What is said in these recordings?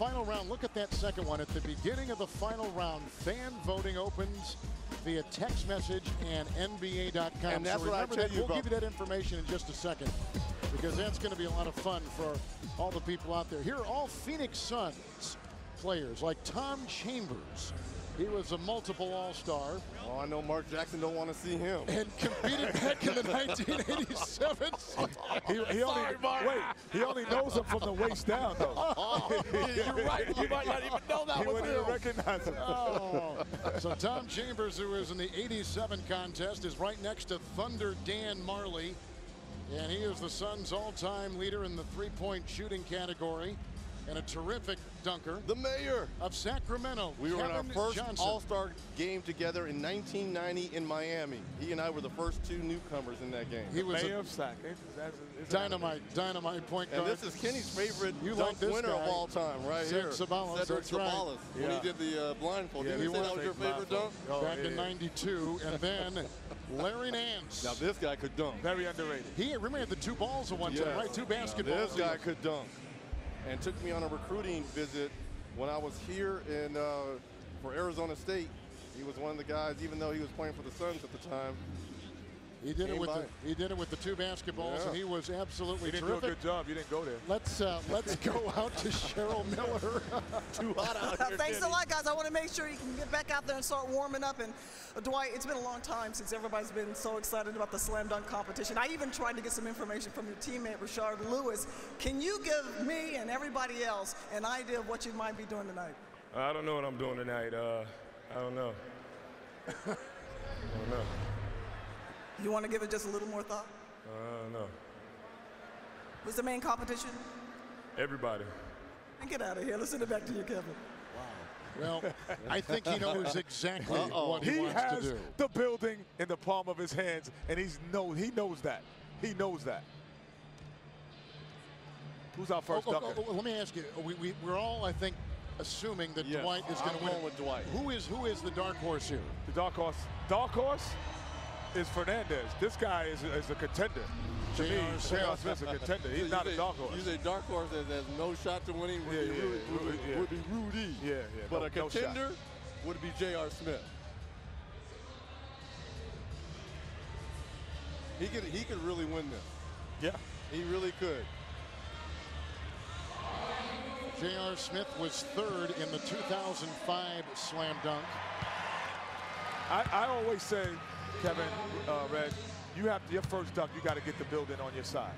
final round. Look at that second one. At the beginning of the final round, fan voting opens via text message and NBA.com. And that's so what I remember tell that. you We'll about. give you that information in just a second, because that's going to be a lot of fun for all the people out there. Here are all Phoenix Suns players like Tom Chambers. He was a multiple All-Star. Oh, I know Mark Jackson don't want to see him. And competed back in the 1987 He only knows him from the waist down, though. You're right. You might not even know that He was wouldn't even him. recognize him. Oh. So Tom Chambers, who was in the 87 contest, is right next to Thunder Dan Marley. And he is the Suns' all-time leader in the three-point shooting category. And a terrific dunker. The mayor of Sacramento. We were in our Kevin first Johnson. All-Star game together in 1990 in Miami. He and I were the first two newcomers in that game. He was Mayor a of Sac. dynamite point guard. And this is Kenny's favorite You dunk like this winner guy. of all time, right Cedric here. Sabalas, Cedric that's right. Sabalas, when he did the blindfold. Yeah, Didn't you he say that was your favorite dunk? Back in '92, and then Larry Nance. Now this guy could dunk. Very underrated. He remember had the two balls at one Yes. time, right? Two Now, basketballs. this guy could dunk. And took me on a recruiting visit when I was here in for Arizona State. He was one of the guys, even though he was playing for the Suns at the time. He did it with by. he did it with the two basketballs, Yeah. and he was absolutely He didn't terrific. do a good job. You didn't go there. Let's go out to Cheryl Miller. Too hot out here. Thanks a lot, guys. I want to make sure you can get back out there and start warming up. And Dwight, it's been a long time since everybody's been so excited about the slam dunk competition. I even tried to get some information from your teammate, Rashard Lewis. Can you give me and everybody else an idea of what you might be doing tonight? I don't know what I'm doing tonight. I don't know. I don't know. You want to give it just a little more thought? I don't know. What's the main competition? Everybody. And get out of here. Let's send it back to you, Kevin. Well, I think he knows exactly what he wants has to do. the building in the palm of his hands, and he knows that. He knows that. Who's our first dunker? Let me ask you. We're all, I think, assuming that Yes, Dwight is going I'm to win. going with Dwight. Who is the dark horse here? The dark horse. Dark horse is Fernandez. This guy is a contender. To me, J.R. Smith's a contender. He's not a dark horse. You say dark horse that has no shot to winning would be Rudy. Yeah. But a no contender shot. would be J.R. Smith. He could really win this. Yeah. He really could. J.R. Smith was third in the 2005 slam dunk. I always say, Kevin, Red, you have your first dunk, you got to get the building on your side.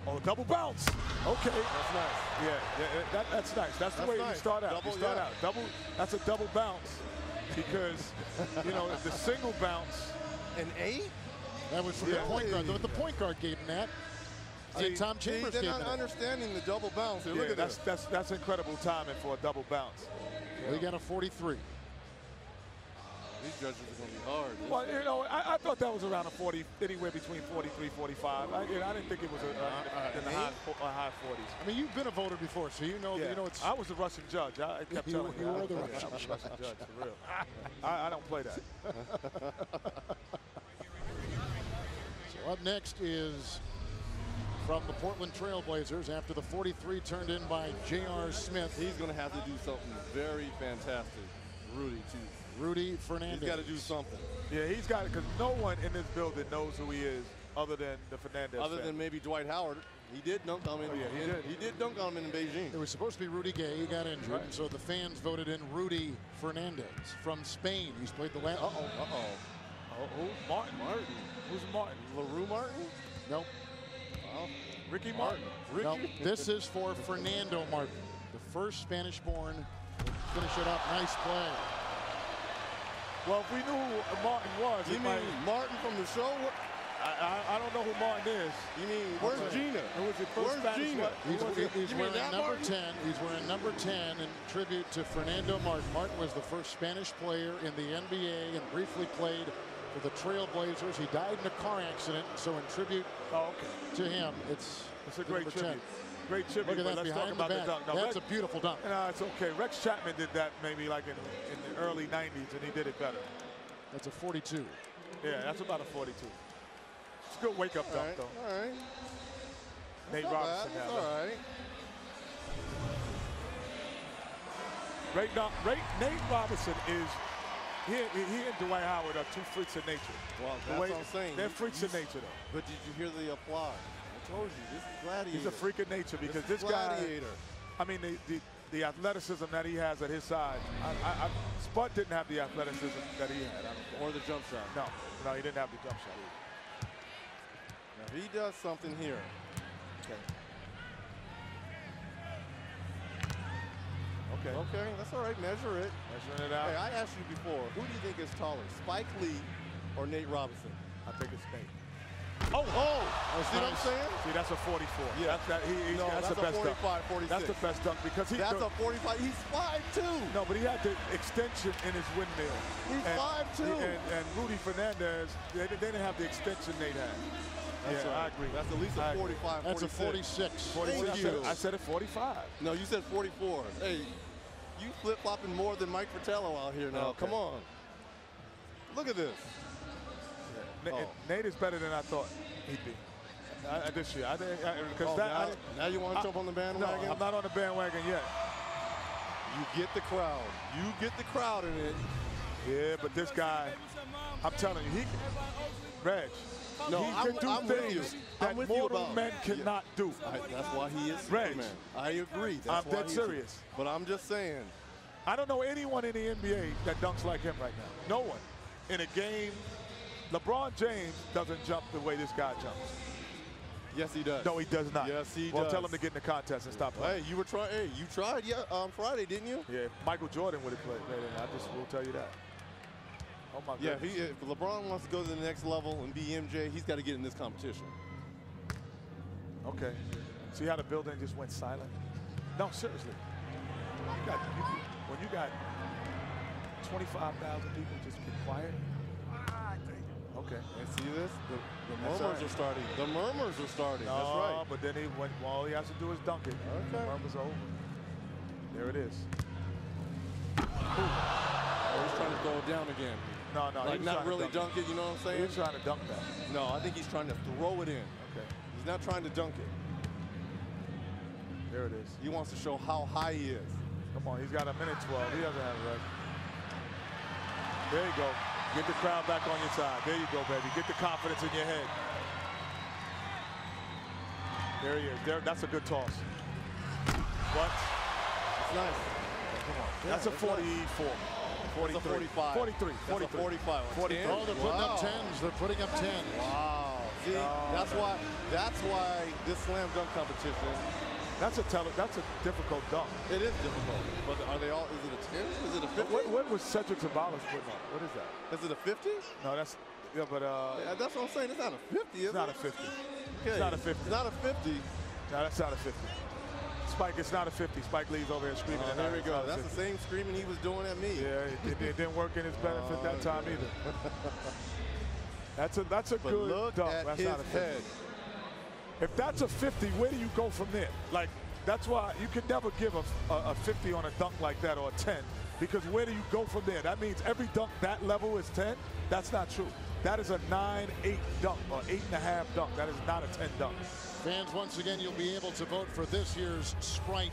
Oh, double bounce. Okay. That's nice. Yeah, that's nice. That's the way you start out. That's a double bounce because, the single bounce. An 8? That was from the point guard. The point guard gave him that. See, Tom Chambers they're gave not him that. understanding the double bounce. Here, look at this. That's incredible timing for a double bounce. He got a 43. These judges are going to be hard. Well, I thought that was around a 40, anywhere between 43, 45. I didn't think it was in the high 40s. I mean, you've been a voter before, so you know it's. I was the Russian judge. I kept telling you. You were the I was a Russian judge, for real. I don't play that. So up next is from the Portland Trail Blazers after the 43 turned in by J.R. Smith. He's going to have to do something very fantastic. Rudy, too. Rudy Fernandez. He's got to do something. Yeah, he's got it because no one in this building knows who he is other than the Fernandez Other family. than maybe Dwight Howard. He did dunk on him. Oh, yeah, he did. He did dunk on him in Beijing. It was supposed to be Rudy Gay. He got injured, and so the fans voted in Rudy Fernandez from Spain. He's played the last. Who? Martin. Who's Martin? LaRue Martin? Nope. Oh, Ricky Martin. No, this is for Fernando Martin, the first Spanish-born. Finish it up. Nice play. Well, if we knew who Martin was, You mean Martin from the show? I don't know who Martin is. You mean, where's Gina? Who was the first Where's Spanish Gina? what? He's wearing number Martin? 10. He's wearing number 10 in tribute to Fernando Martin. Martin was the first Spanish player in the NBA and briefly played for the Trail Blazers. He died in a car accident, so in tribute to him, it's a great number tribute. 10. Great tribute. Look at that Let's talk behind the about back. the dunk. Now, That's a beautiful dunk. No, it's okay. Rex Chapman did that maybe like in the early 90s, and he did it better. That's a 42. Yeah, that's about a 42. It's a good wake-up dunk, though. All right. Nate Not Robinson bad. now. All right. Nate Robinson is, he and Dwight Howard are two freaks of nature. Well, that's what I'm saying. They're freaks of nature, though. But did you hear the applause? I told you, this is Gladiator. He's a freak of nature because this Gladiator. guy, I mean, the athleticism that he has at his side, Spud didn't have the athleticism that he had. Or the jump shot. No, he didn't have the jump shot either. Now, he does something here. Okay, that's all right. Measure it. Measuring it out. Hey, I asked you before, who do you think is taller, Spike Lee or Nate Robinson? I think it's Nate. See what I'm saying? See, that's a 44. Yeah. That's the best 45, dunk. 46. That's the best dunk because That's a 45. He's 5'2". No, but he had the extension in his windmill. He's 5'2". And Rudy Fernandez, they didn't have the extension Nate had. That's right. I agree. That's at least a 45, That's 46. 46. I said it 45. No, you said 44. Hey, you flip-flopping more than Mike Fratello out here now. Okay. Come on. Look at this. Nate is better than I thought he'd be. This year. Now you want to jump on the bandwagon? No, I'm not on the bandwagon yet. You get the crowd. You get the crowd in it. Yeah, but this guy, I'm telling you, Reg, no, he can do things that mortal men cannot do. That's why he is Reg, Superman. I agree. I'm dead serious. But I'm just saying. I don't know anyone in the NBA that dunks like him right now. No one. In a game, LeBron James doesn't jump the way this guy jumps. Yes, he does. No, he does not. Yes, he does. Well, tell him to get in the contest and stop playing. Hey, you were trying. Hey, you tried on Friday, didn't you? Yeah, Michael Jordan would have played. I just will tell you that. Oh my God. Yeah, if LeBron wants to go to the next level and be MJ, he's got to get in this competition. Okay. See how the building just went silent? No, seriously. When you got 25,000 people just get quiet. Okay. And see this? The murmurs are starting. The murmurs are starting. No, that's right. But then all he has to do is dunk it. Okay. The murmurs are over. There it is. Oh, he's trying to throw it down again. No. Like not really dunk it, you know what I'm saying? He's trying to dunk that. No, I think he's trying to throw it in. Okay. He's not trying to dunk it. There it is. He wants to show how high he is. Come on, he's got a minute 12. He doesn't have it right. There you go. Get the crowd back on your side. There you go, baby. Get the confidence in your head. There he is. That's a good toss. What? It's nice. Come on. That's a 44. 43. 45. 43. 43. 45. 43. Oh, they're putting up 10s. They're putting up 10. Wow. See, that's why this slam dunk competition. That's a difficult dunk. It is difficult. But are they all? Is it a 10? Is it a 50? What was Cedric Sabalas putting up? What is that? Is it a 50? No, that's but yeah, that's what I'm saying. It's not a 50. Is it's not a 50. Okay. It's not a 50. It's not a 50. No, that's not a 50. Spike, it's not a 50. Spike Lee's over here screaming. There we go. That's the same screaming he was doing at me. Yeah, it didn't work in his benefit that time either. That's a good look dunk. at That's his not a 50. head. If that's a 50, where do you go from there? Like, that's why you can never give a 50 on a dunk like that or a 10, because where do you go from there? That means every dunk that level is 10? That's not true. That is a 9-8 dunk or 8.5 dunk. That is not a 10 dunk. Fans, once again, you'll be able to vote for this year's Sprite